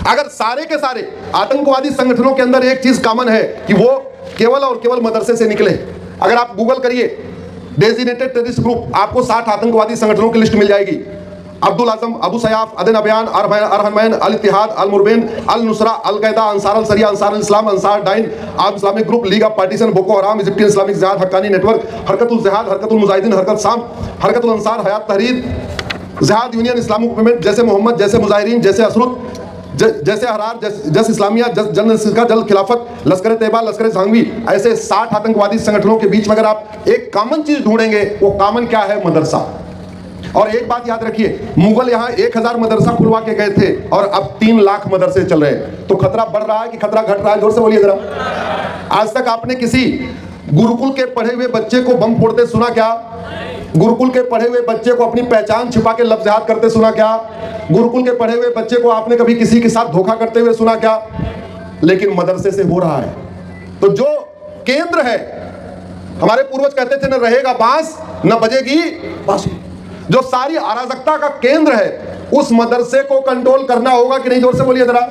अगर सारे के सारे आतंकवादी संगठनों के अंदर एक चीज कॉमन है कि वो केवल और केवल मदरसे से निकले। अगर आप गूगल करिए डेजिग्नेटेड टेररिस्ट ग्रुप, आपको 60 आतंकवादी संगठनों की लिस्ट मिल जाएगी। अब्दुल आजम, अबू सयाफ, अदन अबयान, अरहमैन, अल इत्तिहाद, अल मुरबेन, अल नुसरा, अल कैदा, Ansar al Sharia, Ansar al Islam, Ansar Dine, Armed Islamic Group, League of Partition, Boko Haram, Egyptian Islamic Jihad, Haqqani network, हरकतुल जिहाद, हरकतुल मुजाहिदीन, हरकत शाम, हरकतुल अंसार, हयात तहरीर, जिहाद यूनियन, इस्लामिक मूवमेंट, जैसे मोहम्मद, जैसे मुजाहिरीन, जैसे असरुत, जैसे हरार, जस इस्लामिया, जन सिक्का, जल खिलाफत, लश्कर तैयबा, लश्कर जहांगवी, ऐसे 60 आतंकवादी संगठनों के बीच में अगर आप एक कॉमन चीज ढूंढेंगे, वो कॉमन क्या है? मदरसा। और एक बात याद रखिए, मुगल यहाँ 1000 मदरसा खुलवा के गए थे और अब 3 लाख मदरसे चल रहे हैं। तो खतरा बढ़ रहा है कि खतरा घट रहा है? जोर से बोलिए जरा। आज तक आपने किसी गुरुकुल के पढ़े हुए बच्चे को बम फोड़ते सुना क्या? गुरुकुल के पढ़े हुए बच्चे को अपनी पहचान छिपा के लफ्ज़ याद करते सुना क्या? गुरुकुल के पढ़े हुए बच्चे को आपने कभी किसी के साथ धोखा करते हुए सुना क्या? लेकिन मदरसे से हो रहा है। तो जो केंद्र है, हमारे पूर्वज कहते थे, न रहेगा बांस न बजेगी बांसुरी। जो सारी अराजकता का केंद्र है, उस मदरसे को कंट्रोल करना होगा कि नहीं? जोर से बोलिए जरा।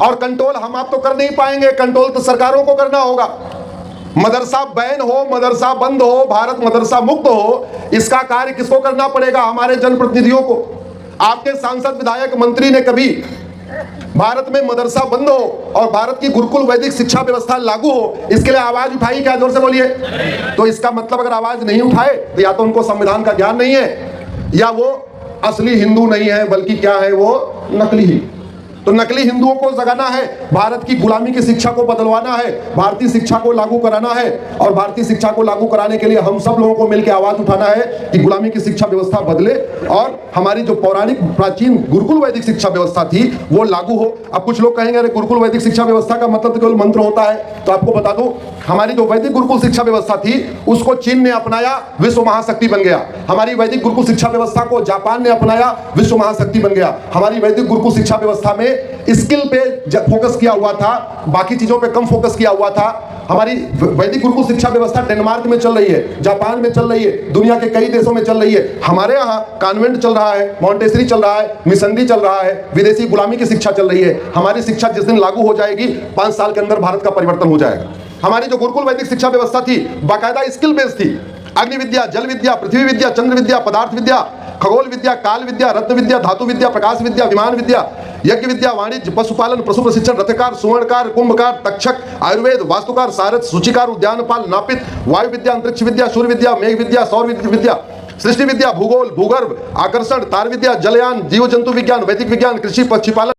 और कंट्रोल हम आप तो कर नहीं पाएंगे, कंट्रोल तो सरकारों को करना होगा। मदरसा बैन हो, मदरसा बंद हो, भारत मदरसा मुक्त हो, इसका कार्य किसको करना पड़ेगा? हमारे जनप्रतिनिधियों को। आपके सांसद, विधायक, मंत्री ने कभी भारत में मदरसा बंद हो और भारत की गुरुकुल वैदिक शिक्षा व्यवस्था लागू हो, इसके लिए आवाज उठाई क्या? जोर से बोलिए। तो इसका मतलब अगर आवाज नहीं उठाए तो या तो उनको संविधान का ज्ञान नहीं है, या वो असली हिंदू नहीं है, बल्कि क्या है? वो नकली ही। तो नकली हिंदुओं को जगाना है, भारत की गुलामी की शिक्षा को बदलवाना है, भारतीय शिक्षा को लागू कराना है। और भारतीय शिक्षा को लागू कराने के लिए हम सब लोगों को मिलकर आवाज उठाना है कि गुलामी की शिक्षा व्यवस्था बदले और हमारी जो पौराणिक प्राचीन गुरुकुल वैदिक शिक्षा व्यवस्था थी वो लागू हो। अब कुछ लोग कहेंगे अरे गुरुकुल वैदिक शिक्षा व्यवस्था का मतलब तो केवल मंत्र होता है। तो आपको बता दूं, हमारी जो वैदिक गुरुकुल शिक्षा व्यवस्था थी उसको चीन ने अपनाया, विश्व महाशक्ति बन गया। हमारी वैदिक गुरुकुल शिक्षा व्यवस्था को जापान ने अपनाया, विश्व महाशक्ति बन गया। हमारी वैदिक गुरुकुल शिक्षा व्यवस्था में स्किल पे फोकस किया हुआ था, बाकी चीजों पे कम फोकस किया हुआ था। हमारी वैदिक गुरुकुल शिक्षा व्यवस्था डेनमार्क में चल रही है, जापान में चल रही है, दुनिया के कई देशों में चल रही है। हमारे यहाँ कॉन्वेंट चल रहा है, मॉन्टेसरी चल रहा है, मिशनरी चल रहा है, विदेशी गुलामी की शिक्षा चल रही है। हमारी शिक्षा जिस दिन लागू हो जाएगी, 5 साल के अंदर भारत का परिवर्तन हो जाएगा। हमारी जो गुरुकुल वैदिक शिक्षा व्यवस्था थी, बाकायदा स्किल बेस्ड थी। अग्नि विद्या, जल विद्या, पृथ्वी विद्या, चंद्र विद्या, पदार्थ विद्या, खगोल विद्या, काल विद्या, रत्न विद्या, धातु विद्या, प्रकाश विद्या, विमान विद्या, यज्ञ विद्या, वाणिज्य, पशुपालन, पशु प्रशिक्षण, रथकार, सुवर्णकार, कुंभकार, तक्षक, आयुर्वेद, वास्तुकार, सारथ, सूचिकार, उद्यानपाल, नापित, वायु विद्या, अंतरिक्ष विद्या, सूर्य विद्या, मेघ विद्या, सौर विद्या, सृष्टि विद्या, भूगोल, भूगर्भ, आकर्षण, तार विद्या, जलयान, जीव जंतु विज्ञान, वैदिक विज्ञान, कृषि, पक्षी पालन।